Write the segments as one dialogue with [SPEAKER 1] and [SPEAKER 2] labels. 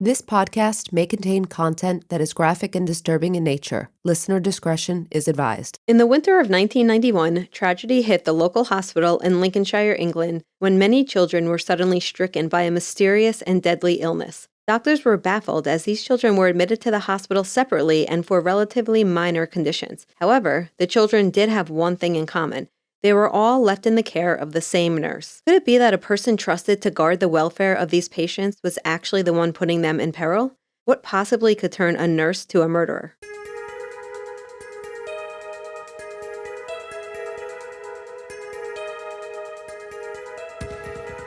[SPEAKER 1] This podcast may contain content that is graphic and disturbing in nature. Listener discretion is advised.
[SPEAKER 2] In the winter of 1991, tragedy hit the local hospital in Lincolnshire, England, when many children were suddenly stricken by a mysterious and deadly illness. Doctors were baffled as these children were admitted to the hospital separately and for relatively minor conditions. However, the children did have one thing in common. They were all left in the care of the same nurse. Could it be that a person trusted to guard the welfare of these patients was actually the one putting them in peril? What possibly could turn a nurse to a murderer?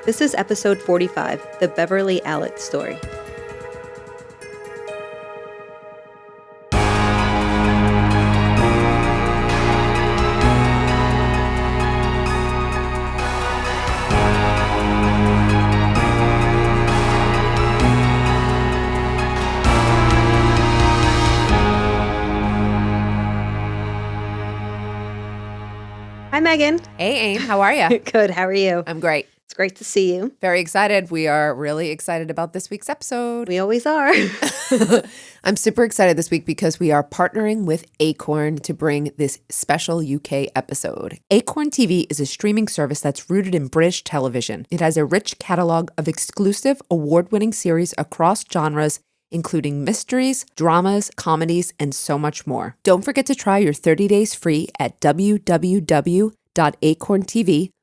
[SPEAKER 2] This is episode 45, The Beverley Allitt Story. Hi, Meghan.
[SPEAKER 1] Hey, Aim. How are you?
[SPEAKER 2] Good. How are you?
[SPEAKER 1] I'm great.
[SPEAKER 2] It's great to see you.
[SPEAKER 1] Very excited. We are really excited about this week's episode.
[SPEAKER 2] We always are.
[SPEAKER 1] I'm super excited this week because we are partnering with Acorn to bring this special UK episode. Acorn TV is a streaming service that's rooted in British television. It has a rich catalog of exclusive, award-winning series across genres, including mysteries, dramas, comedies, and so much more. Don't forget to try your 30 days free at www.acorntv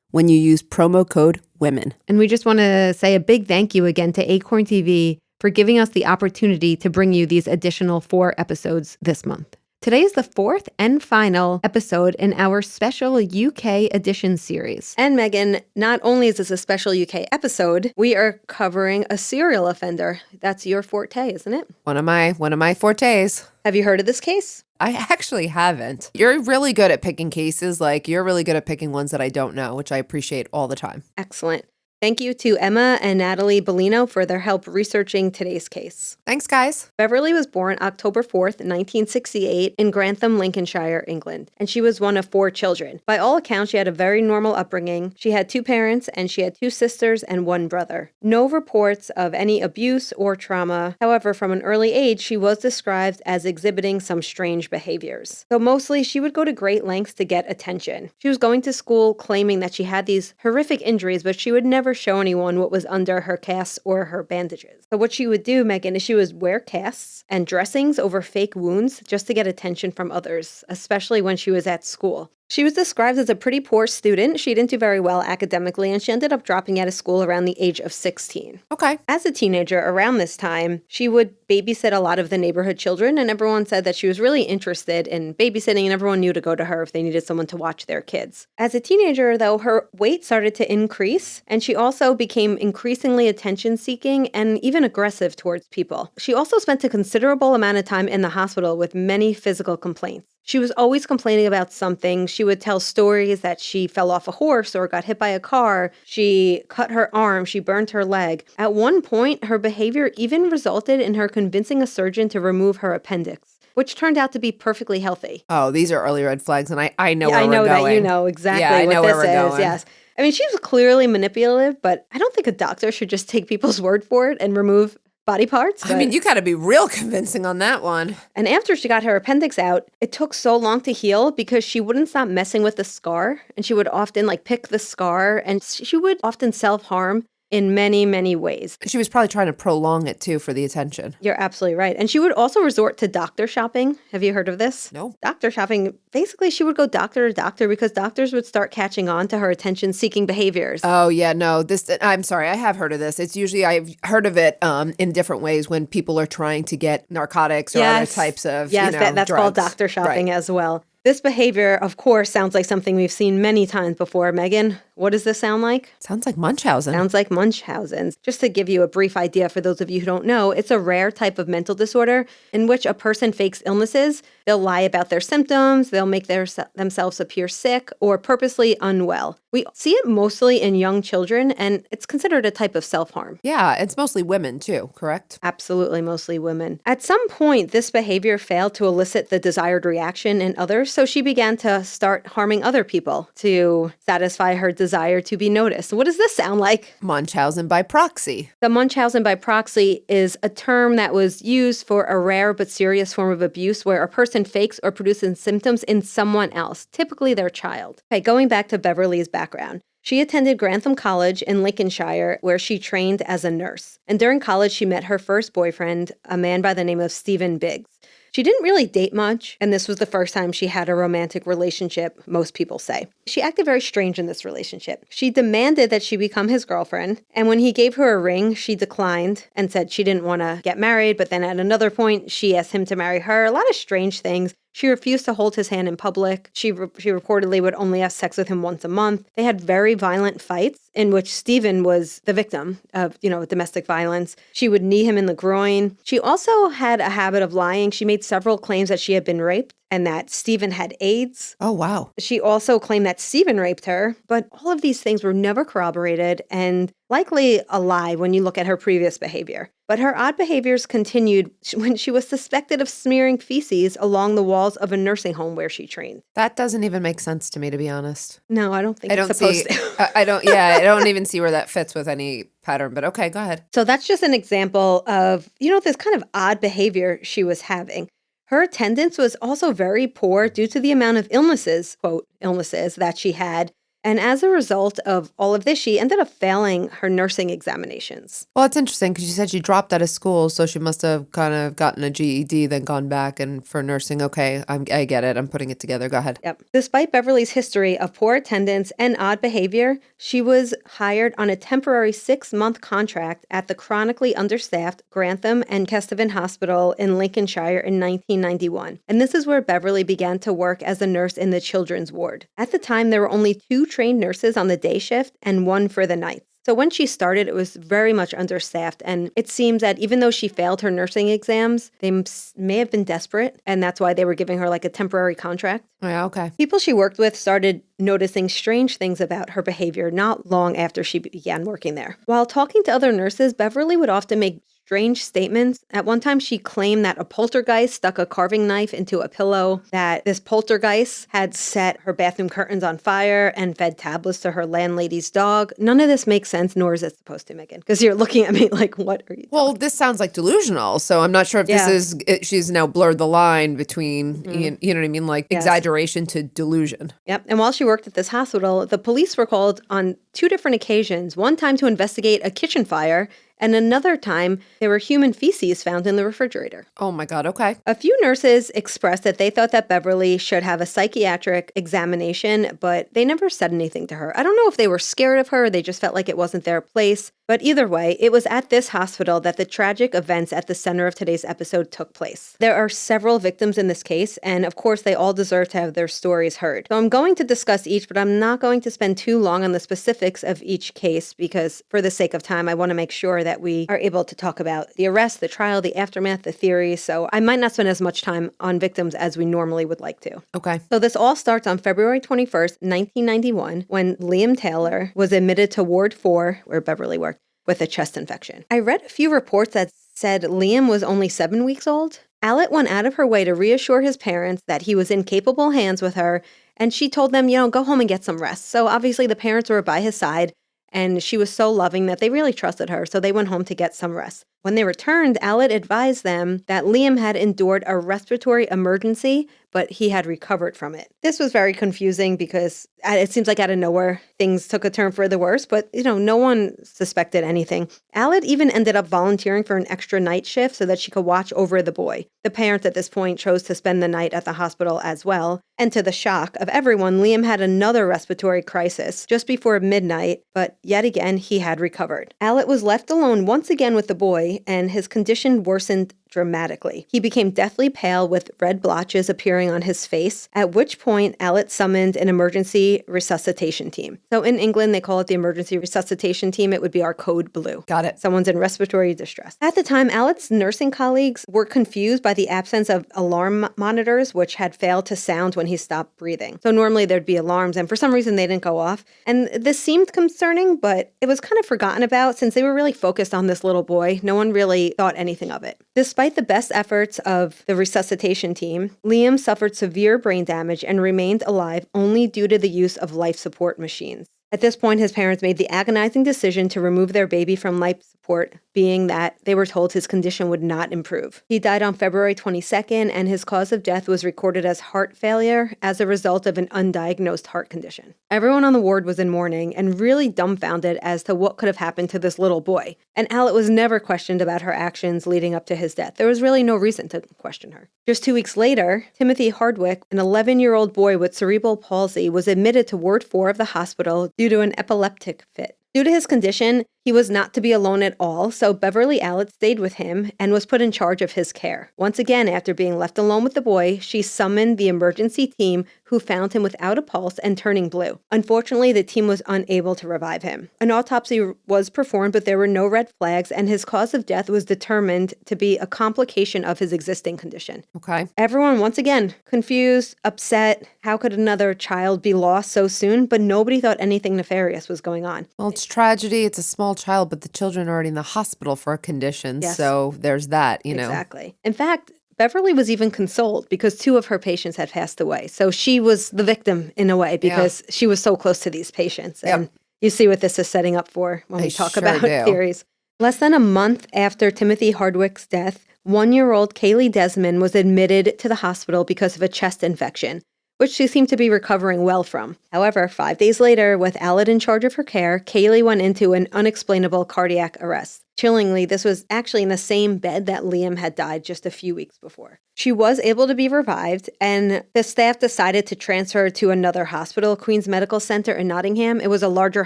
[SPEAKER 1] when you use promo code WOMEN.
[SPEAKER 2] And we just want to say a big thank you again to Acorn TV for giving us the opportunity to bring you these additional 4 episodes this month. Today is the 4th and final episode in our special UK edition series. And Meghan, not only is this a special UK episode, we are covering a serial offender. That's your forte, isn't it?
[SPEAKER 1] One of my fortes.
[SPEAKER 2] Have you heard of this case?
[SPEAKER 1] I actually haven't. You're really good at picking cases. You're really good at picking ones that I don't know, which I appreciate all the time.
[SPEAKER 2] Excellent. Thank you to Emma and Natalie Bellino for their help researching today's case.
[SPEAKER 1] Thanks, guys.
[SPEAKER 2] Beverley was born October 4th, 1968 in Grantham, Lincolnshire, England, and she was one of 4 children. By all accounts, she had a very normal upbringing. She had 2 parents, and she had 2 sisters and 1 brother. No reports of any abuse or trauma. However, from an early age, she was described as exhibiting some strange behaviors. So mostly, she would go to great lengths to get attention. She was going to school claiming that she had these horrific injuries, but she would never show anyone what was under her casts or her bandages. So what she would do, Meghan, is she would wear casts and dressings over fake wounds just to get attention from others, especially when she was at school. She was described as a pretty poor student. She didn't do very well academically, and she ended up dropping out of school around the age of 16.
[SPEAKER 1] Okay.
[SPEAKER 2] As a teenager, around this time, she would babysit a lot of the neighborhood children, and everyone said that she was really interested in babysitting, and everyone knew to go to her if they needed someone to watch their kids. As a teenager, though, her weight started to increase, and she also became increasingly attention-seeking and even aggressive towards people. She also spent a considerable amount of time in the hospital with many physical complaints. She was always complaining about something. She would tell stories that she fell off a horse or got hit by a car. She cut her arm. She burned her leg. At one point, her behavior even resulted in her convincing a surgeon to remove her appendix, which turned out to be perfectly healthy.
[SPEAKER 1] Oh, these are early red flags, and I know where we're going.
[SPEAKER 2] I know that you know exactly what this is. Yes. I mean, she was clearly manipulative, but I don't think a doctor should just take people's word for it and remove body parts.
[SPEAKER 1] I mean, you got to be real convincing on that one.
[SPEAKER 2] And after she got her appendix out, it took so long to heal because she wouldn't stop messing with the scar. And she would often pick the scar, and she would often self-harm in many, many ways.
[SPEAKER 1] She was probably trying to prolong it, too, for the attention.
[SPEAKER 2] You're absolutely right. And she would also resort to doctor shopping. Have you heard of this?
[SPEAKER 1] No.
[SPEAKER 2] Doctor shopping. Basically, she would go doctor to doctor because doctors would start catching on to her attention-seeking behaviors.
[SPEAKER 1] Oh, yeah, no. I'm sorry. I have heard of this. It's usually, I've heard of it in different ways when people are trying to get narcotics or other types of, that's
[SPEAKER 2] drugs. Called doctor shopping as well. This behavior, of course, sounds like something we've seen many times before. Meghan, what does this sound like?
[SPEAKER 1] Sounds like Munchausen.
[SPEAKER 2] Sounds like Munchausen's. Just to give you a brief idea for those of you who don't know, it's a rare type of mental disorder in which a person fakes illnesses. They'll lie about their symptoms, they'll make themselves appear sick or purposely unwell. We see it mostly in young children, and it's considered a type of self-harm.
[SPEAKER 1] Yeah, it's mostly women too, correct?
[SPEAKER 2] Absolutely, mostly women. At some point, this behavior failed to elicit the desired reaction in others, so she began to start harming other people to satisfy her desire to be noticed. What does this sound like?
[SPEAKER 1] Munchausen by proxy.
[SPEAKER 2] The Munchausen by proxy is a term that was used for a rare but serious form of abuse where a person fakes or produces symptoms in someone else, typically their child. Okay, going back to Beverley's background. She attended Grantham College in Lincolnshire, where she trained as a nurse. And during college, she met her first boyfriend, a man by the name of Stephen Biggs. She didn't really date much, and this was the first time she had a romantic relationship, most people say. She acted very strange in this relationship. She demanded that she become his girlfriend, and when he gave her a ring, she declined and said she didn't want to get married, but then at another point, she asked him to marry her. A lot of strange things. She refused to hold his hand in public. She reportedly would only have sex with him once a month. They had very violent fights in which Stephen was the victim of, domestic violence. She would knee him in the groin. She also had a habit of lying. She made several claims that she had been raped and that Stephen had AIDS.
[SPEAKER 1] Oh, wow.
[SPEAKER 2] She also claimed that Stephen raped her, but all of these things were never corroborated and likely a lie when you look at her previous behavior. But her odd behaviors continued when she was suspected of smearing feces along the walls of a nursing home where she trained.
[SPEAKER 1] That doesn't even make sense to me, to be honest.
[SPEAKER 2] No, I don't think it's supposed to.
[SPEAKER 1] I don't even see where that fits with any pattern, but okay, go ahead.
[SPEAKER 2] So that's just an example of, this kind of odd behavior she was having. Her attendance was also very poor due to the amount of illnesses, quote, illnesses that she had. And as a result of all of this, she ended up failing her nursing examinations.
[SPEAKER 1] Well, it's interesting because you said she dropped out of school, so she must have kind of gotten a GED, then gone back and for nursing. Okay, I get it. I'm putting it together. Go ahead.
[SPEAKER 2] Yep. Despite Beverley's history of poor attendance and odd behavior, she was hired on a temporary 6-month contract at the chronically understaffed Grantham and Kesteven Hospital in Lincolnshire in 1991. And this is where Beverley began to work as a nurse in the children's ward. At the time, there were only 2 trained nurses on the day shift and 1 for the nights. So when she started, it was very much understaffed. And it seems that even though she failed her nursing exams, they may have been desperate. And that's why they were giving her like a temporary contract.
[SPEAKER 1] Yeah, okay.
[SPEAKER 2] People she worked with started noticing strange things about her behavior not long after she began working there. While talking to other nurses, Beverley would often make strange statements. At one time, she claimed that a poltergeist stuck a carving knife into a pillow, that this poltergeist had set her bathroom curtains on fire and fed tablets to her landlady's dog. None of this makes sense, nor is it supposed to, Meghan, because you're looking at me like, what are you
[SPEAKER 1] Well, this sounds like delusional, so I'm not sure if this is, she's now blurred the line between, you know what I mean, like exaggeration to delusion.
[SPEAKER 2] Yep, and while she worked at this hospital, the police were called on 2 different occasions, one time to investigate a kitchen fire, and another time, there were human feces found in the refrigerator.
[SPEAKER 1] Oh my God, okay.
[SPEAKER 2] A few nurses expressed that they thought that Beverley should have a psychiatric examination, but they never said anything to her. I don't know if they were scared of her or they just felt like it wasn't their place. But either way, it was at this hospital that the tragic events at the center of today's episode took place. There are several victims in this case, and of course, they all deserve to have their stories heard. So I'm going to discuss each, but I'm not going to spend too long on the specifics of each case because for the sake of time, I want to make sure that we are able to talk about the arrest, the trial, the aftermath, the theory. So I might not spend as much time on victims as we normally would like to.
[SPEAKER 1] Okay.
[SPEAKER 2] So this all starts on February 21st, 1991, when Liam Taylor was admitted to Ward 4, where Beverley worked, with a chest infection. I read a few reports that said Liam was only 7 weeks old. Allitt went out of her way to reassure his parents that he was in capable hands with her, and she told them, go home and get some rest. So obviously the parents were by his side, and she was so loving that they really trusted her, so they went home to get some rest. When they returned, Allitt advised them that Liam had endured a respiratory emergency, but he had recovered from it. This was very confusing because it seems like out of nowhere, things took a turn for the worse, but, no one suspected anything. Allitt even ended up volunteering for an extra night shift so that she could watch over the boy. The parents at this point chose to spend the night at the hospital as well. And to the shock of everyone, Liam had another respiratory crisis just before midnight, but yet again, he had recovered. Allitt was left alone once again with the boy, and his condition worsened dramatically. He became deathly pale with red blotches appearing on his face, at which point Allitt summoned an emergency resuscitation team. So in England, they call it the emergency resuscitation team. It would be our code blue.
[SPEAKER 1] Got it.
[SPEAKER 2] Someone's in respiratory distress. At the time, Allitt's nursing colleagues were confused by the absence of alarm monitors, which had failed to sound when he stopped breathing. So normally there'd be alarms, and for some reason they didn't go off. And this seemed concerning, but it was kind of forgotten about since they were really focused on this little boy. No one really thought anything of it. Despite Despite the best efforts of the resuscitation team, Liam suffered severe brain damage and remained alive only due to the use of life support machines. At this point, his parents made the agonizing decision to remove their baby from life support, being that they were told his condition would not improve. He died on February 22nd, and his cause of death was recorded as heart failure as a result of an undiagnosed heart condition. Everyone on the ward was in mourning and really dumbfounded as to what could have happened to this little boy. And Allitt was never questioned about her actions leading up to his death. There was really no reason to question her. Just 2 weeks later, Timothy Hardwick, an 11-year-old boy with cerebral palsy, was admitted to Ward 4 of the hospital due to an epileptic fit. Due to his condition, he was not to be alone at all, so Beverley Allitt stayed with him and was put in charge of his care. Once again, after being left alone with the boy, she summoned the emergency team, who found him without a pulse and turning blue. Unfortunately, the team was unable to revive him. An autopsy was performed, but there were no red flags, and his cause of death was determined to be a complication of his existing condition.
[SPEAKER 1] Okay.
[SPEAKER 2] Everyone, once again, confused, upset. How could another child be lost so soon? But nobody thought anything nefarious was going on.
[SPEAKER 1] Well, it's tragedy. It's a small child, but the children are already in the hospital for a condition.
[SPEAKER 2] Yes.
[SPEAKER 1] So there's that, you know.
[SPEAKER 2] Exactly. In fact, Beverley was even consoled because 2 of her patients had passed away. So she was the victim in a way because she was so close to these patients. And you see what this is setting up for when we talk about theories. Less than a month after Timothy Hardwick's death, 1-year-old Kaylee Desmond was admitted to the hospital because of a chest infection, which she seemed to be recovering well from. However, 5 days later, with Allitt in charge of her care, Kaylee went into an unexplainable cardiac arrest. Chillingly, this was actually in the same bed that Liam had died just a few weeks before. She was able to be revived, and the staff decided to transfer her to another hospital, Queen's Medical Center in Nottingham. It was a larger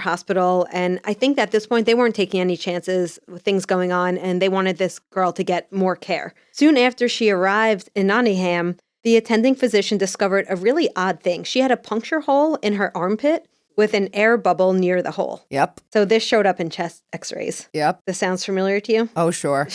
[SPEAKER 2] hospital, and I think at this point they weren't taking any chances with things going on, and they wanted this girl to get more care. Soon after she arrived in Nottingham, the attending physician discovered a really odd thing. She had a puncture hole in her armpit with an air bubble near the hole.
[SPEAKER 1] Yep.
[SPEAKER 2] So this showed up in chest x-rays.
[SPEAKER 1] Yep.
[SPEAKER 2] This sounds familiar to you?
[SPEAKER 1] Oh, sure.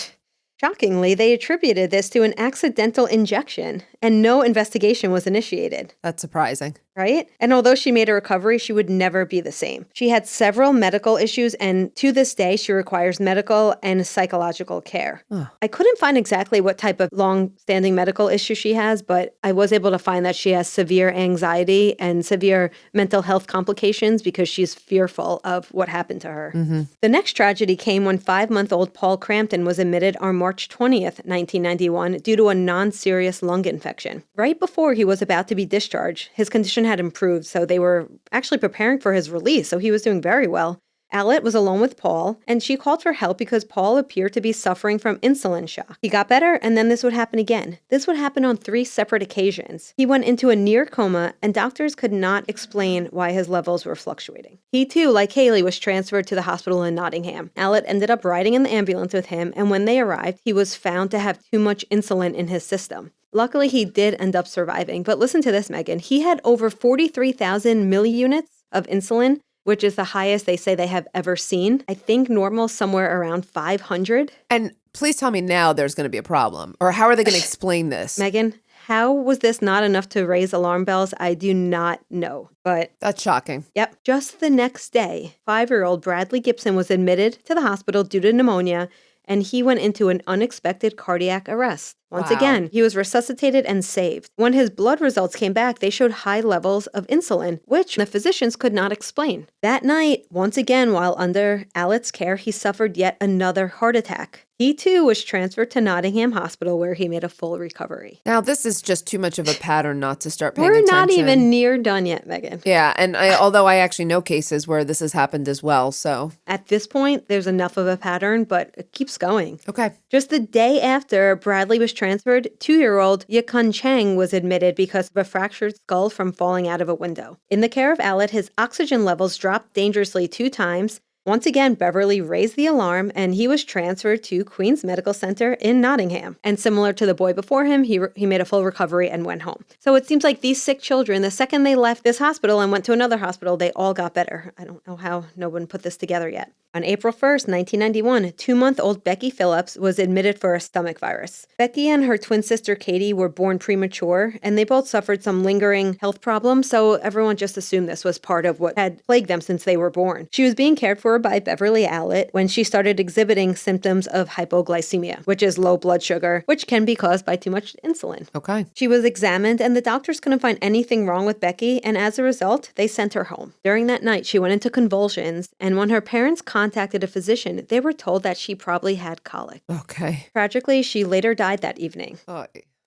[SPEAKER 2] Shockingly, they attributed this to an accidental injection, and no investigation was initiated.
[SPEAKER 1] That's surprising.
[SPEAKER 2] Right? And although she made a recovery, she would never be the same. She had several medical issues, and to this day, she requires medical and psychological care. I couldn't find exactly what type of long-standing medical issue she has, but I was able to find that she has severe anxiety and severe mental health complications because she's fearful of what happened to her. Mm-hmm. The next tragedy came when 5-month-old Paul Crampton was admitted on March 20th, 1991, due to a non-serious lung infection. Right before he was about to be discharged, his condition had improved, so they were actually preparing for his release, so he was doing very well. Allitt was alone with Paul, and she called for help because Paul appeared to be suffering from insulin shock. He got better, and then this would happen again. This would happen on 3 separate occasions. He went into a near coma, and doctors could not explain why his levels were fluctuating. He too, like Haley, was transferred to the hospital in Nottingham. Allitt ended up riding in the ambulance with him, and when they arrived, he was found to have too much insulin in his system. Luckily, he did end up surviving. But listen to this, Meghan. He had over 43,000 milliunits of insulin, which is the highest they say they have ever seen. I think normal somewhere around 500.
[SPEAKER 1] And please tell me now there's going to be a problem. Or how are they going to explain this?
[SPEAKER 2] Meghan, how was this not enough to raise alarm bells? I do not know. But
[SPEAKER 1] that's shocking.
[SPEAKER 2] Yep. Just the next day, 5-year-old Bradley Gibson was admitted to the hospital due to pneumonia, and he went into an unexpected cardiac arrest. Once again, he was resuscitated and saved. When his blood results came back, they showed high levels of insulin, which the physicians could not explain. That night, once again, while under Allitt's care, he suffered yet another heart attack. He too was transferred to Nottingham Hospital, where he made a full recovery.
[SPEAKER 1] Now, this is just too much of a pattern not to start paying
[SPEAKER 2] We're
[SPEAKER 1] attention.
[SPEAKER 2] not even near done yet, Meghan.
[SPEAKER 1] Yeah, and although I actually know cases where this has happened as well, so.
[SPEAKER 2] At this point, there's enough of a pattern, but it keeps going.
[SPEAKER 1] Okay.
[SPEAKER 2] Just the day after Bradley was transferred, 2-year-old Yikun Chang was admitted because of a fractured skull from falling out of a window. In the care of Allitt, his oxygen levels dropped dangerously 2 times. Once again, Beverley raised the alarm, and he was transferred to Queen's Medical Center in Nottingham. And similar to the boy before him, he made a full recovery and went home. So it seems like these sick children, the second they left this hospital and went to another hospital, they all got better. I don't know how no one put this together yet. On April 1st, 1991, 2-month-old Becky Phillips was admitted for a stomach virus. Becky and her twin sister Katie were born premature, and they both suffered some lingering health problems, so everyone just assumed this was part of what had plagued them since they were born. She was being cared for by Beverley Allitt when she started exhibiting symptoms of hypoglycemia, which is low blood sugar, which can be caused by too much insulin.
[SPEAKER 1] Okay.
[SPEAKER 2] She was examined, and the doctors couldn't find anything wrong with Becky, and as a result, they sent her home. During that night, she went into convulsions, and when her parents contacted a physician, they were told that she probably had colic.
[SPEAKER 1] Okay.
[SPEAKER 2] Tragically, she later died that evening,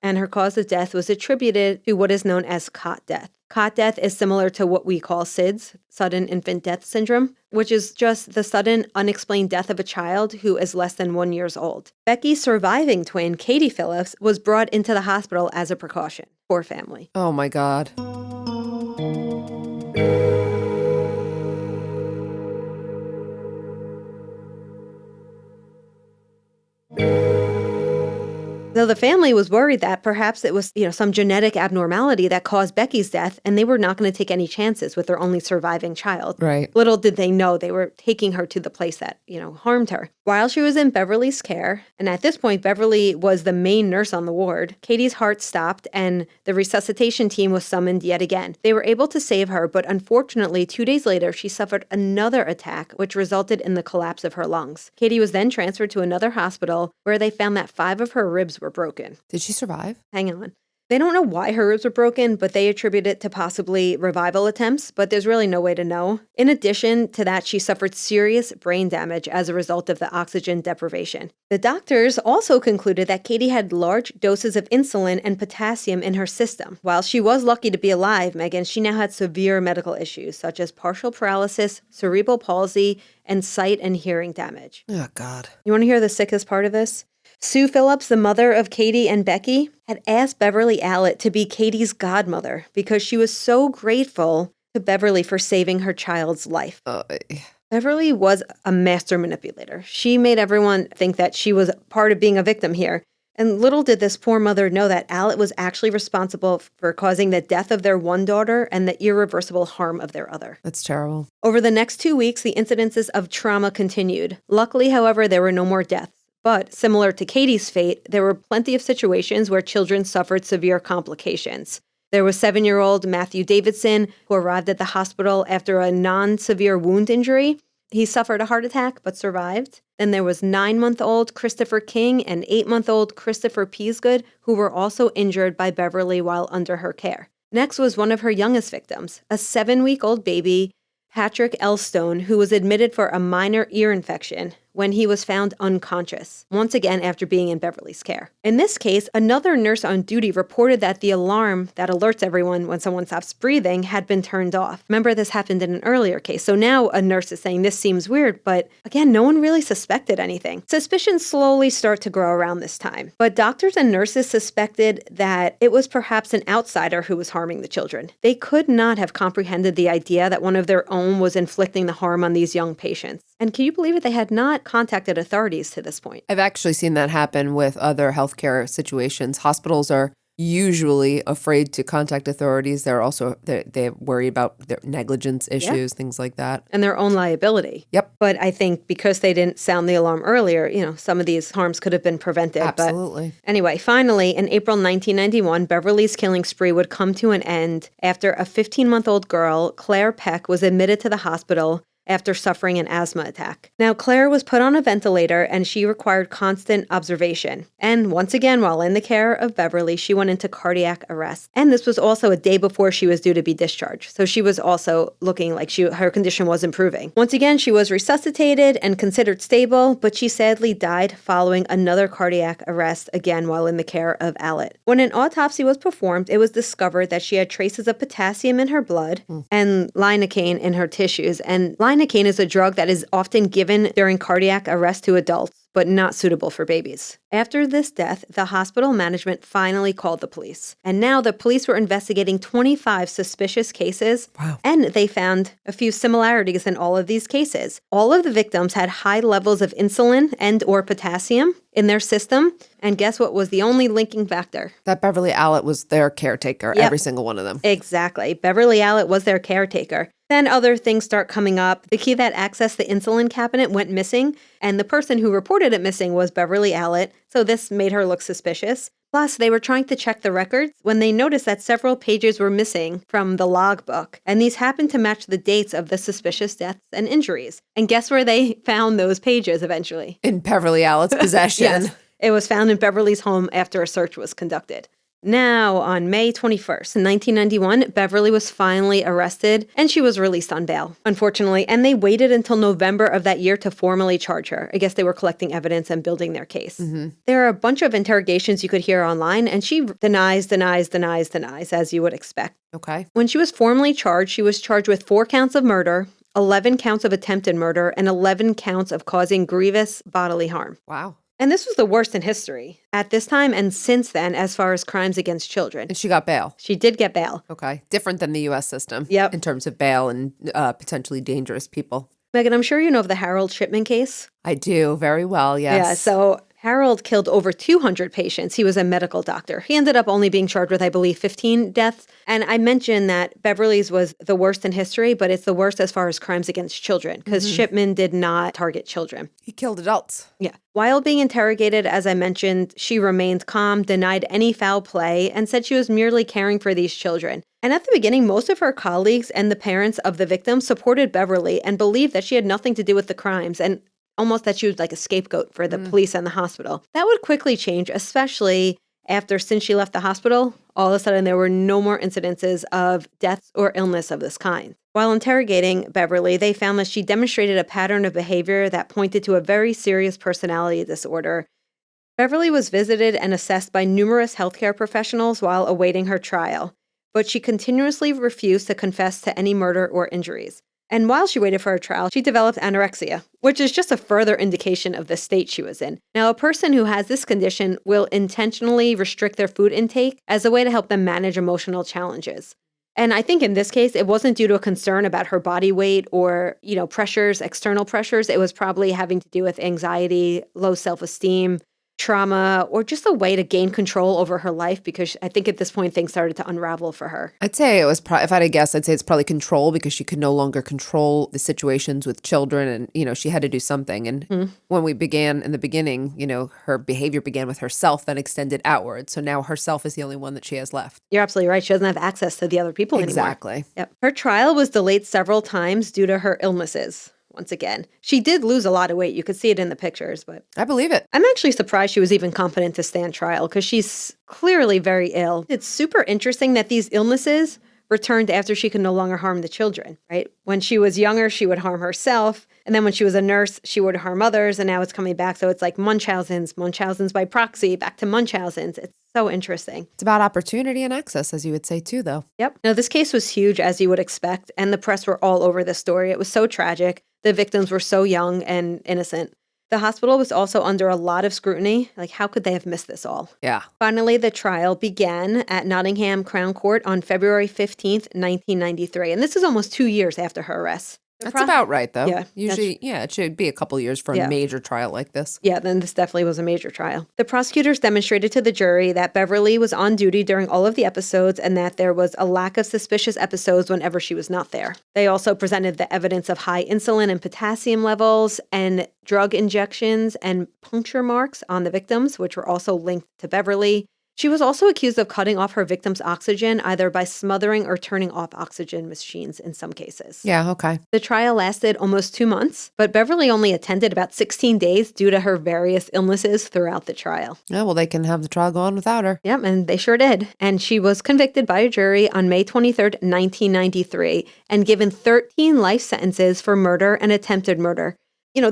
[SPEAKER 2] and her cause of death was attributed to what is known as cot death. Cot death is similar to what we call SIDS, sudden infant death syndrome, which is just the sudden, unexplained death of a child who is less than 1 year old. Becky's surviving twin, Katie Phillips, was brought into the hospital as a precaution. Poor family.
[SPEAKER 1] Oh my God.
[SPEAKER 2] So the family was worried that perhaps it was, some genetic abnormality that caused Becky's death, and they were not going to take any chances with their only surviving child.
[SPEAKER 1] Right.
[SPEAKER 2] Little did they know they were taking her to the place that, harmed her. While she was in Beverly's care, and at this point, Beverly was the main nurse on the ward, Katie's heart stopped, and the resuscitation team was summoned yet again. They were able to save her, but unfortunately, 2 days later, she suffered another attack, which resulted in the collapse of her lungs. Katie was then transferred to another hospital, where they found that 5 of her ribs were broken.
[SPEAKER 1] Did she survive?
[SPEAKER 2] Hang on. They don't know why her ribs were broken, but they attribute it to possibly revival attempts, but there's really no way to know. In addition to that, she suffered serious brain damage as a result of the oxygen deprivation. The doctors also concluded that Katie had large doses of insulin and potassium in her system. While she was lucky to be alive, Meghan, she now had severe medical issues such as partial paralysis, cerebral palsy, and sight and hearing damage.
[SPEAKER 1] Oh, God.
[SPEAKER 2] You want to hear the sickest part of this? Sue Phillips, the mother of Katie and Becky, had asked Beverley Allitt to be Katie's godmother because she was so grateful to Beverly for saving her child's life. Beverly was a master manipulator. She made everyone think that she was part of being a victim here. And little did this poor mother know that Allitt was actually responsible for causing the death of their one daughter and the irreversible harm of their other.
[SPEAKER 1] That's terrible.
[SPEAKER 2] Over the next 2 weeks, the incidences of trauma continued. Luckily, however, there were no more deaths. But similar to Katie's fate, there were plenty of situations where children suffered severe complications. There was 7-year-old Matthew Davidson, who arrived at the hospital after a non-severe wound injury. He suffered a heart attack but survived. Then there was 9-month-old Christopher King and 8-month-old Christopher Peasgood, who were also injured by Beverly while under her care. Next was one of her youngest victims, a 7-week-old baby, Patrick Elstone, who was admitted for a minor ear infection when he was found unconscious, once again after being in Beverly's care. In this case, another nurse on duty reported that the alarm that alerts everyone when someone stops breathing had been turned off. Remember, this happened in an earlier case, so now a nurse is saying this seems weird, but again, no one really suspected anything. Suspicions slowly start to grow around this time, but doctors and nurses suspected that it was perhaps an outsider who was harming the children. They could not have comprehended the idea that one of their own was inflicting the harm on these young patients. And can you believe it? They had not contacted authorities to this point.
[SPEAKER 1] I've actually seen that happen with other healthcare situations. Hospitals are usually afraid to contact authorities. They worry about their negligence issues, things like that.
[SPEAKER 2] And their own liability.
[SPEAKER 1] Yep.
[SPEAKER 2] But I think because they didn't sound the alarm earlier, some of these harms could have been prevented.
[SPEAKER 1] Absolutely.
[SPEAKER 2] But anyway, finally, in April 1991, Beverly's killing spree would come to an end after a 15-month-old girl, Claire Peck, was admitted to the hospital after suffering an asthma attack. Now, Claire was put on a ventilator and she required constant observation. And once again, while in the care of Beverly, she went into cardiac arrest. And this was also a day before she was due to be discharged. So she was also looking like her condition was improving. Once again, she was resuscitated and considered stable, but she sadly died following another cardiac arrest, again while in the care of Allitt. When an autopsy was performed, it was discovered that she had traces of potassium in her blood and lidocaine in her tissues. And lidocaine is a drug that is often given during cardiac arrest to adults. but not suitable for babies. After this death, the hospital management finally called the police. And now the police were investigating 25 suspicious cases.
[SPEAKER 1] Wow.
[SPEAKER 2] And they found a few similarities in all of these cases. All of the victims had high levels of insulin and or potassium in their system. And guess what was the only linking factor?
[SPEAKER 1] That Beverley Allitt was their caretaker,
[SPEAKER 2] Yep.
[SPEAKER 1] every single one of them.
[SPEAKER 2] Exactly. Beverley Allitt was their caretaker. Then other things start coming up. The key that accessed the insulin cabinet went missing, and the person who reported it missing was Beverley Allitt, so this made her look suspicious. Plus, they were trying to check the records when they noticed that several pages were missing from the logbook, and these happened to match the dates of the suspicious deaths and injuries. And guess where they found those pages eventually?
[SPEAKER 1] In Beverley Allitt's possession.
[SPEAKER 2] Yes. It was found in Beverly's home after a search was conducted. Now, on May 21st, 1991, Beverly was finally arrested and she was released on bail, unfortunately, and they waited until November of that year to formally charge her. I guess they were collecting evidence and building their case.
[SPEAKER 1] Mm-hmm.
[SPEAKER 2] There are a bunch of interrogations you could hear online, and she denies, as you would expect.
[SPEAKER 1] Okay.
[SPEAKER 2] When she was formally charged, she was charged with 4 counts of murder, 11 counts of attempted murder, and 11 counts of causing grievous bodily harm.
[SPEAKER 1] Wow.
[SPEAKER 2] And this was the worst in history at this time and since then as far as crimes against children.
[SPEAKER 1] And she got bail.
[SPEAKER 2] She did get bail.
[SPEAKER 1] Okay. Different than the U.S. system.
[SPEAKER 2] Yep.
[SPEAKER 1] In terms of bail and potentially dangerous people.
[SPEAKER 2] Meghan, I'm sure you know of the Harold Shipman case.
[SPEAKER 1] I do very well, yes.
[SPEAKER 2] Yeah, so Harold killed over 200 patients. He was a medical doctor. He ended up only being charged with, I believe, 15 deaths. And I mentioned that Beverly's was the worst in history, but it's the worst as far as crimes against children because Shipman did not target children.
[SPEAKER 1] He killed adults.
[SPEAKER 2] Yeah. While being interrogated, as I mentioned, she remained calm, denied any foul play, and said she was merely caring for these children. And at the beginning, most of her colleagues and the parents of the victims supported Beverly and believed that she had nothing to do with the crimes and almost that she was like a scapegoat for the police and the hospital. That would quickly change, especially after, since she left the hospital, all of a sudden there were no more incidences of deaths or illness of this kind. While interrogating Beverly, they found that she demonstrated a pattern of behavior that pointed to a very serious personality disorder. Beverly was visited and assessed by numerous healthcare professionals while awaiting her trial, but she continuously refused to confess to any murder or injuries. And while she waited for her trial, she developed anorexia, which is just a further indication of the state she was in. Now, a person who has this condition will intentionally restrict their food intake as a way to help them manage emotional challenges. And I think in this case, it wasn't due to a concern about her body weight or, pressures, external pressures. It was probably having to do with anxiety, low self-esteem, trauma, or just a way to gain control over her life because I think at this point things started to unravel for her.
[SPEAKER 1] I'd say it was, if I had to guess, I'd say it's probably control because she could no longer control the situations with children and, she had to do something. And when we began in the beginning, her behavior began with herself, then extended outward. So now herself is the only one that she has left.
[SPEAKER 2] You're absolutely right. She doesn't have access to the other people anymore.
[SPEAKER 1] Exactly.
[SPEAKER 2] Yep. Her trial was delayed several times due to her illnesses. Once again, she did lose a lot of weight. You could see it in the pictures, but
[SPEAKER 1] I believe it.
[SPEAKER 2] I'm actually surprised she was even competent to stand trial because she's clearly very ill. It's super interesting that these illnesses returned after she could no longer harm the children, right? When she was younger, she would harm herself. And then when she was a nurse, she would harm others. And now it's coming back. So it's like Munchausen's by proxy, back to Munchausen's. It's so interesting.
[SPEAKER 1] It's about opportunity and access, as you would say too, though.
[SPEAKER 2] Yep. Now, this case was huge, as you would expect. And the press were all over this story. It was so tragic. The victims were so young and innocent. The hospital was also under a lot of scrutiny. Like, how could they have missed this all?
[SPEAKER 1] Yeah.
[SPEAKER 2] Finally, the trial began at Nottingham Crown Court on February 15th, 1993. And this is almost 2 years after her arrest.
[SPEAKER 1] That's about right, though.
[SPEAKER 2] Yeah.
[SPEAKER 1] Usually, it should be a couple years for a major trial like this.
[SPEAKER 2] Yeah, then this definitely was a major trial. The prosecutors demonstrated to the jury that Beverly was on duty during all of the episodes and that there was a lack of suspicious episodes whenever she was not there. They also presented the evidence of high insulin and potassium levels and drug injections and puncture marks on the victims, which were also linked to Beverly. She was also accused of cutting off her victims' oxygen, either by smothering or turning off oxygen machines in some cases.
[SPEAKER 1] Yeah, okay.
[SPEAKER 2] The trial lasted almost 2 months, but Beverly only attended about 16 days due to her various illnesses throughout the trial.
[SPEAKER 1] Yeah, well, they can have the trial go on without her.
[SPEAKER 2] Yep, and they sure did. And she was convicted by a jury on May 23rd, 1993, and given 13 life sentences for murder and attempted murder.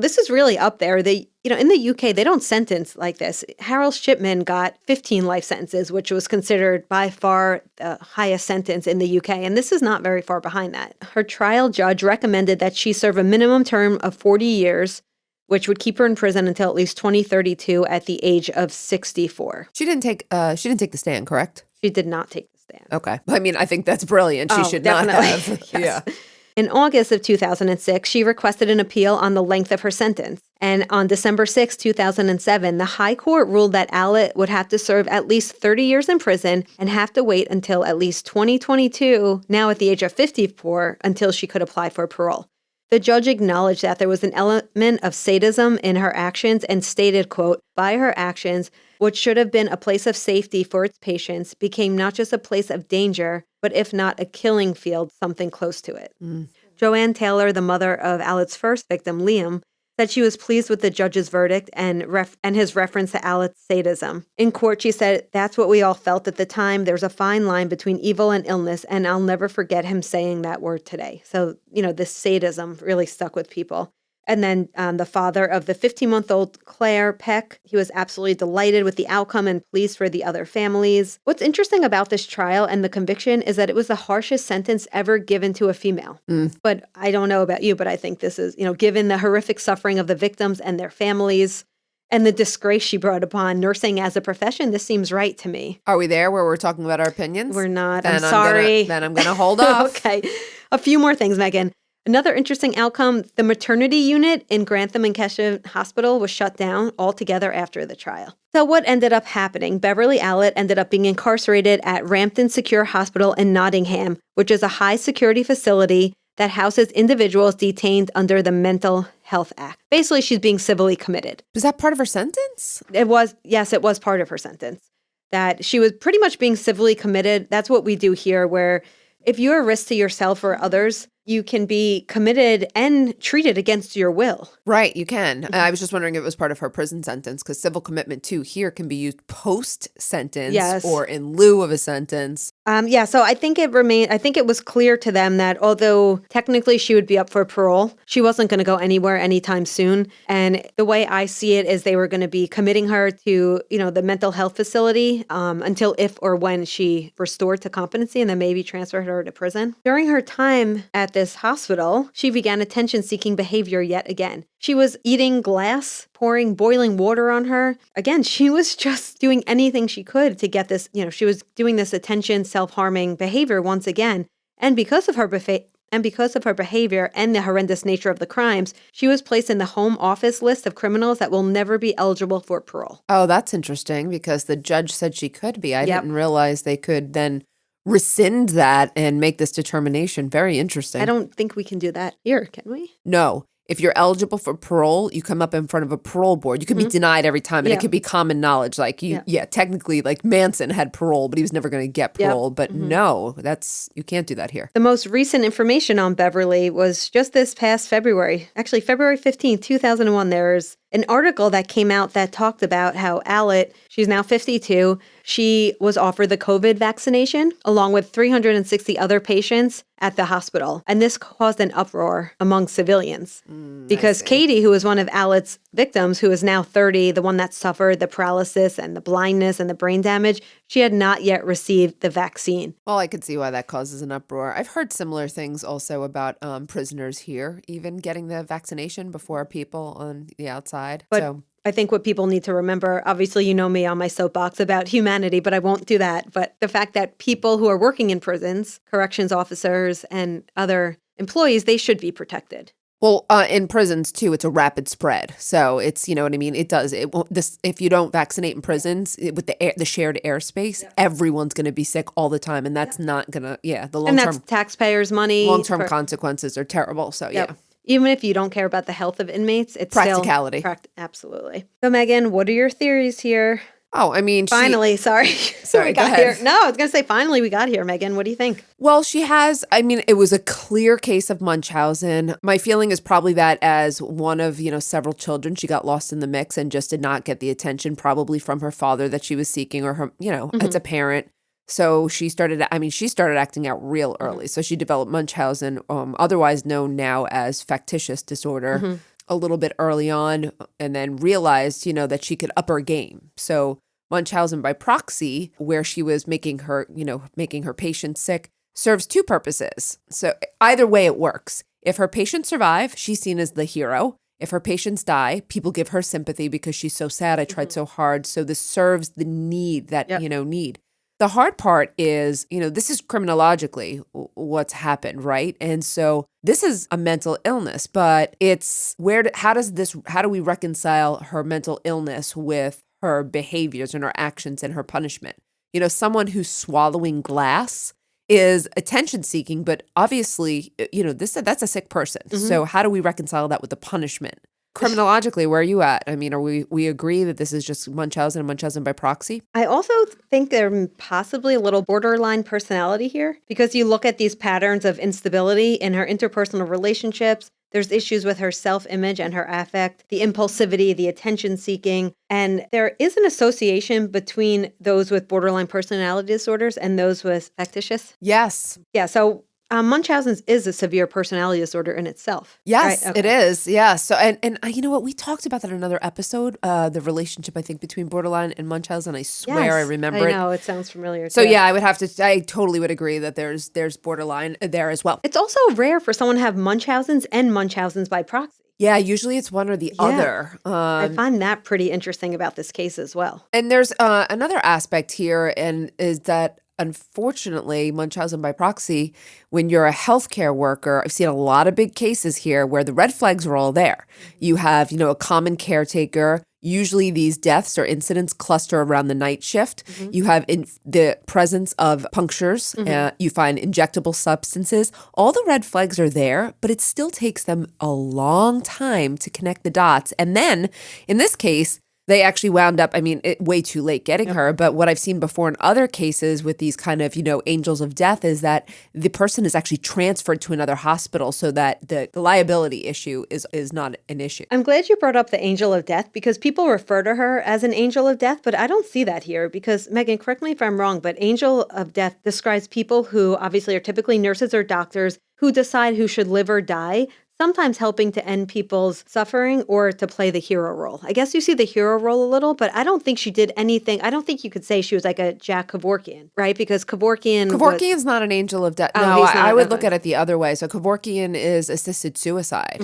[SPEAKER 2] This is really up there. In the UK, they don't sentence like this. Harold Shipman got 15 life sentences, which was considered by far the highest sentence in the UK. And this is not very far behind that. Her trial judge recommended that she serve a minimum term of 40 years which would keep her in prison until at least 2032 at the age of 64.
[SPEAKER 1] She didn't take the stand, correct?
[SPEAKER 2] She did not take the stand.
[SPEAKER 1] Okay. I mean, I think that's brilliant. She should
[SPEAKER 2] definitely.
[SPEAKER 1] not have.
[SPEAKER 2] Yes.
[SPEAKER 1] Yeah.
[SPEAKER 2] In August of 2006, she requested an appeal on the length of her sentence. And on December 6, 2007, the High Court ruled that Allitt would have to serve at least 30 years in prison and have to wait until at least 2022, now at the age of 54, until she could apply for parole. The judge acknowledged that there was an element of sadism in her actions and stated, quote, "By her actions, what should have been a place of safety for its patients became not just a place of danger, but if not a killing field, something close to it." Joanne Taylor, the mother of Allitt's first victim, Liam, said she was pleased with the judge's verdict and his reference to Allitt's sadism. In court, she said, "That's what we all felt at the time. There's a fine line between evil and illness, and I'll never forget him saying that word today." So, this sadism really stuck with people. And then the father of the 15-month-old Claire Peck, he was absolutely delighted with the outcome and pleased for the other families. What's interesting about this trial and the conviction is that it was the harshest sentence ever given to a female. But I don't know about you, but I think this is, given the horrific suffering of the victims and their families and the disgrace she brought upon nursing as a profession, this seems right to me.
[SPEAKER 1] Are we there where we're talking about our opinions?
[SPEAKER 2] We're not.
[SPEAKER 1] Then
[SPEAKER 2] I'm sorry.
[SPEAKER 1] Then I'm going to hold off.
[SPEAKER 2] Okay. A few more things, Meghan. Another interesting outcome, the maternity unit in Grantham and Keshe Hospital was shut down altogether after the trial. So what ended up happening? Beverley Allitt ended up being incarcerated at Rampton Secure Hospital in Nottingham, which is a high-security facility that houses individuals detained under the Mental Health Act. Basically, she's being civilly committed.
[SPEAKER 1] Was that part of her sentence?
[SPEAKER 2] It was part of her sentence. That she was pretty much being civilly committed. That's what we do here, where if you're a risk to yourself or others, you can be committed and treated against your will.
[SPEAKER 1] Right, you can. I was just wondering if it was part of her prison sentence, because civil commitment, too, here can be used post-sentence or in lieu of a sentence.
[SPEAKER 2] So I think it was clear to them that although technically she would be up for parole, she wasn't going to go anywhere anytime soon. And the way I see it is they were going to be committing her to, the mental health facility until if or when she restored to competency, and then maybe transferred her to prison. During her time at this hospital, she began attention-seeking behavior yet again. She was eating glass, pouring boiling water on her. Again, she was just doing anything she could to get this, she was doing this attention, self-harming behavior once again. And because of her behavior and the horrendous nature of the crimes, she was placed in the home office list of criminals that will never be eligible for parole.
[SPEAKER 1] Oh, that's interesting, because the judge said she could be. I didn't realize they could then rescind that and make this determination. Very interesting.
[SPEAKER 2] I don't think we can do that here, can we?
[SPEAKER 1] No. If you're eligible for parole, you come up in front of a parole board. You could be denied every time, and it could be common knowledge. Like, technically, like Manson had parole, but he was never going to get parole. But no, you can't do that here.
[SPEAKER 2] The most recent information on Beverley was just this past February. Actually, February 15th, 2001, there's an article that came out that talked about how Allitt, she's now 52, she was offered the COVID vaccination along with 360 other patients at the hospital. And this caused an uproar among civilians because Katie, who was one of Allitt's victims, who is now 30, the one that suffered the paralysis and the blindness and the brain damage, she had not yet received the vaccine.
[SPEAKER 1] Well, I could see why that causes an uproar. I've heard similar things also about prisoners here, even getting the vaccination before people on the outside.
[SPEAKER 2] But I think what people need to remember, obviously, you know me on my soapbox about humanity, but I won't do that. But the fact that people who are working in prisons, corrections officers and other employees, they should be protected.
[SPEAKER 1] Well, in prisons, too, it's a rapid spread. So it's, you know what I mean? It does. It won't, if you don't vaccinate in prisons, with the shared airspace, everyone's going to be sick all the time. And that's not going to, the long-term.
[SPEAKER 2] And that's taxpayers' money.
[SPEAKER 1] Long-term consequences are terrible. So,
[SPEAKER 2] Even if you don't care about the health of inmates, it's
[SPEAKER 1] practicality.
[SPEAKER 2] Still absolutely. So, Meghan, what are your theories here?
[SPEAKER 1] Oh, I mean,
[SPEAKER 2] finally, sorry,
[SPEAKER 1] we got
[SPEAKER 2] here. No, I was going to say, finally, we got here, Meghan. What do you think?
[SPEAKER 1] Well, she has, it was a clear case of Munchausen. My feeling is probably that as one of, several children, she got lost in the mix and just did not get the attention probably from her father that she was seeking or her, as a parent. So she started acting out real early. So she developed Munchausen, otherwise known now as factitious disorder, a little bit early on, and then realized, that she could up her game. So Munchausen by proxy, where she was making her patient sick, serves two purposes. So either way it works. If her patients survive, she's seen as the hero. If her patients die, people give her sympathy because she's so sad. I tried so hard. So this serves the need that, need. The hard part is, this is criminologically what's happened, right? And so this is a mental illness, but it's how do we reconcile her mental illness with her behaviors and her actions and her punishment? Someone who's swallowing glass is attention seeking, but obviously, that's a sick person. So how do we reconcile that with the punishment? Criminologically, where are you at? I mean, we agree that this is just Munchausen and Munchausen by proxy?
[SPEAKER 2] I also think there's possibly a little borderline personality here because you look at these patterns of instability in her interpersonal relationships. There's issues with her self-image and her affect, the impulsivity, the attention-seeking, and there is an association between those with borderline personality disorders and those with factitious.
[SPEAKER 1] Yes.
[SPEAKER 2] Yeah, so Munchausen's is a severe personality disorder in itself.
[SPEAKER 1] Yes,
[SPEAKER 2] right? Okay.
[SPEAKER 1] It is. Yeah. So, and you know what? We talked about that in another episode, the relationship, I think, between borderline and Munchausen. I swear I remember it.
[SPEAKER 2] I know. It sounds familiar.
[SPEAKER 1] So,
[SPEAKER 2] too.
[SPEAKER 1] yeah, I totally would agree that there's borderline there as well.
[SPEAKER 2] It's also rare for someone to have Munchausen's and Munchausen's by proxy.
[SPEAKER 1] Yeah, usually it's one or the other.
[SPEAKER 2] I find that pretty interesting about this case as well.
[SPEAKER 1] And there's another aspect here, and is that unfortunately, Munchausen by proxy, when you're a healthcare worker, I've seen a lot of big cases here where the red flags are all there. You have, a common caretaker. Usually these deaths or incidents cluster around the night shift. You have the presence of punctures. You find injectable substances. All the red flags are there, but it still takes them a long time to connect the dots. And then, in this case, they actually wound up, way too late getting her. But what I've seen before in other cases with these kind of, angels of death is that the person is actually transferred to another hospital so that the liability issue is not an issue.
[SPEAKER 2] I'm glad you brought up the angel of death because people refer to her as an angel of death, but I don't see that here because, Meghan, correct me if I'm wrong, but angel of death describes people who obviously are typically nurses or doctors who decide who should live or die, sometimes helping to end people's suffering or to play the hero role. I guess you see the hero role a little, but I don't think she did anything. I don't think you could say she was like a Jack Kevorkian, right? Because
[SPEAKER 1] Kevorkian's not an angel of death. No, I would look at it the other way. So Kevorkian is assisted suicide,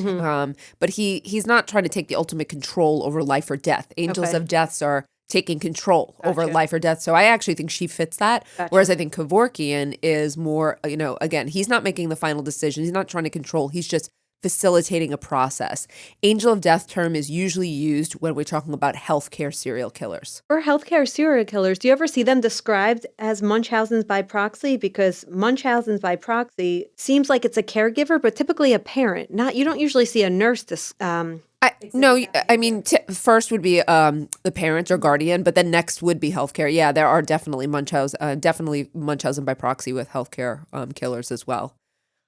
[SPEAKER 1] but he's not trying to take the ultimate control over life or death. Angels of deaths are taking control over life or death. So I actually think she fits that. Whereas I think Kevorkian is more, again, he's not making the final decision. He's not trying to control. He's just facilitating a process. Angel of death term is usually used when we're talking about healthcare serial killers.
[SPEAKER 2] For healthcare serial killers, do you ever see them described as Munchausen's by proxy? Because Munchausen's by proxy seems like it's a caregiver, but typically a parent. You don't usually see a nurse
[SPEAKER 1] first would be the parent or guardian, but then next would be healthcare. Yeah, there are definitely Munchausen by proxy with healthcare killers as well.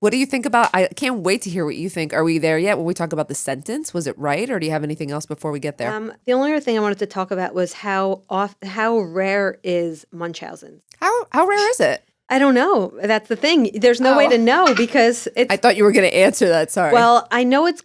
[SPEAKER 1] What do you think about? I can't wait to hear what you think. Are we there yet when we talk about the sentence? Was it right, or do you have anything else before we get there?
[SPEAKER 2] The only other thing I wanted to talk about was how rare is Munchausen?
[SPEAKER 1] How rare is it?
[SPEAKER 2] I don't know. That's the thing. There's no way to know because it's.
[SPEAKER 1] I thought you were going to answer that. Sorry.
[SPEAKER 2] Well, I know it's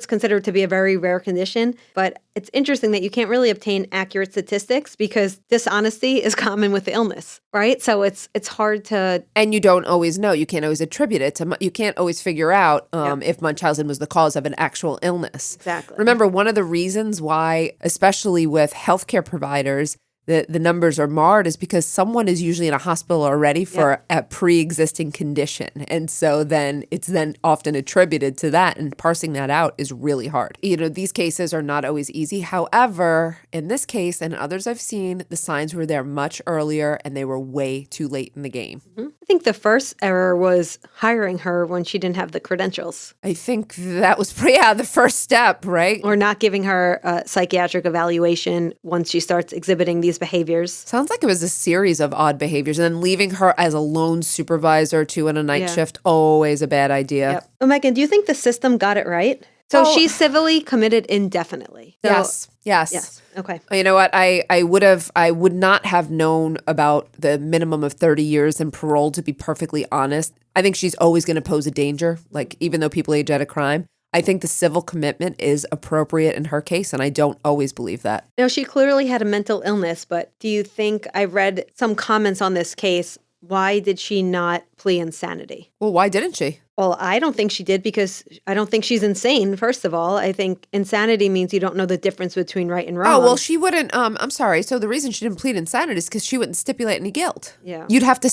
[SPEAKER 2] considered to be a very rare condition, but it's interesting that you can't really obtain accurate statistics because dishonesty is common with the illness, right? So it's hard to.
[SPEAKER 1] And you don't always know. You can't always attribute it to. You can't always figure out if Munchausen was the cause of an actual illness.
[SPEAKER 2] Exactly.
[SPEAKER 1] Remember, one of the reasons why, especially with healthcare providers, the numbers are marred is because someone is usually in a hospital already for a pre-existing condition. And so then it's then often attributed to that, and parsing that out is really hard. These cases are not always easy. However, in this case and others I've seen, the signs were there much earlier and they were way too late in the game.
[SPEAKER 2] I think the first error was hiring her when she didn't have the credentials.
[SPEAKER 1] I think that was the first step, right?
[SPEAKER 2] Or not giving her a psychiatric evaluation once she starts exhibiting these behaviors.
[SPEAKER 1] Sounds like it was a series of odd behaviors, and then leaving her as a lone supervisor too in a night shift, always a bad idea.
[SPEAKER 2] Yep. Oh, Meghan, do you think the system got it right? So she's civilly committed indefinitely. So,
[SPEAKER 1] Yes.
[SPEAKER 2] Okay.
[SPEAKER 1] You know what? I would not have known about the minimum of 30 years and parole, to be perfectly honest. I think she's always going to pose a danger, even though people age out of crime. I think the civil commitment is appropriate in her case, and I don't always believe that.
[SPEAKER 2] Now, she clearly had a mental illness, but do you think, I read some comments on this case, why did she not plea insanity?
[SPEAKER 1] Well, why didn't she?
[SPEAKER 2] Well, I don't think she did because I don't think she's insane, first of all. I think insanity means you don't know the difference between right and wrong.
[SPEAKER 1] Oh, well, she wouldn't, I'm sorry. So the reason she didn't plead insanity is because she wouldn't stipulate any guilt.
[SPEAKER 2] Yeah.
[SPEAKER 1] You'd have to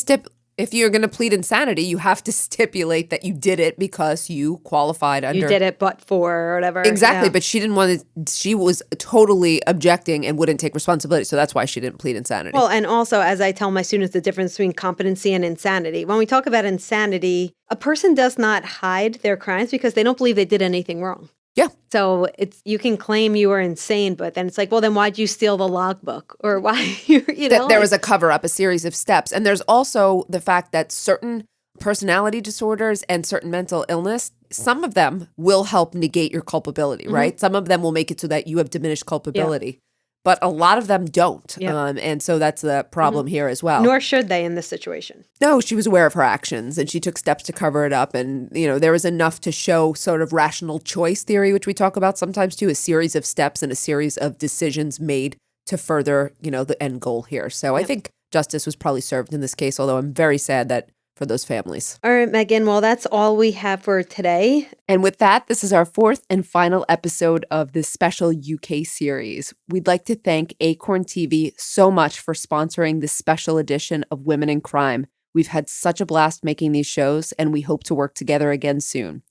[SPEAKER 1] if you're going to plead insanity, you have to stipulate that you did it because you qualified under.
[SPEAKER 2] You did it but for or whatever.
[SPEAKER 1] Exactly,
[SPEAKER 2] Yeah.
[SPEAKER 1] but she didn't want to, she was totally objecting and wouldn't take responsibility. So that's why she didn't plead insanity.
[SPEAKER 2] Well, and also, as I tell my students, the difference between competency and insanity. When we talk about insanity, a person does not hide their crimes because they don't believe they did anything wrong.
[SPEAKER 1] Yeah.
[SPEAKER 2] So you can claim you were insane, but then it's like, well, then why'd you steal the logbook? Or why,
[SPEAKER 1] There was a cover up, a series of steps. And there's also the fact that certain personality disorders and certain mental illness, some of them will help negate your culpability, right? Some of them will make it so that you have diminished culpability. But a lot of them don't. And so that's the problem here as well.
[SPEAKER 2] Nor should they in this situation.
[SPEAKER 1] No, she was aware of her actions and she took steps to cover it up. And, there was enough to show sort of rational choice theory, which we talk about sometimes too, a series of steps and a series of decisions made to further, the end goal here. So I think justice was probably served in this case, although I'm very sad that for those families.
[SPEAKER 2] All right, Meghan. Well, that's all we have for today.
[SPEAKER 1] And with that, this is our fourth and final episode of this special UK series. We'd like to thank Acorn TV so much for sponsoring this special edition of Women in Crime. We've had such a blast making these shows, and we hope to work together again soon.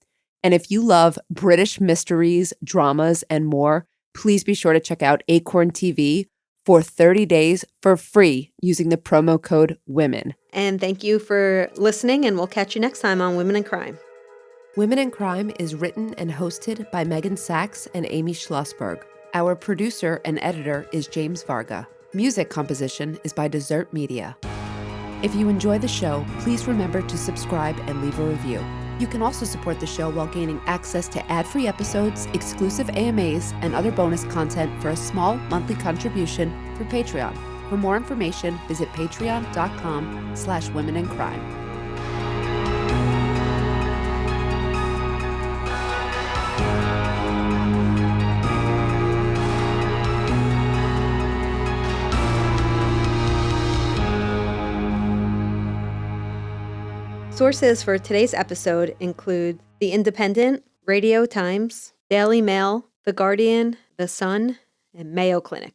[SPEAKER 1] And if you love British mysteries, dramas, and more, please be sure to check out Acorn TV for 30 days for free using the promo code WOMEN.
[SPEAKER 2] And thank you for listening, and we'll catch you next time on Women in Crime.
[SPEAKER 1] Women in Crime is written and hosted by Meghan Sachs and Amy Shlosberg. Our producer and editor is James Varga. Music composition is by Desert Media. If you enjoy the show, please remember to subscribe and leave a review. You can also support the show while gaining access to ad-free episodes, exclusive AMAs, and other bonus content for a small monthly contribution through Patreon. For more information, visit patreon.com/womenincrime.
[SPEAKER 2] Sources for today's episode include The Independent, RadioTimes, DailyMail, The Guardian, TheSun, and Mayo Clinic.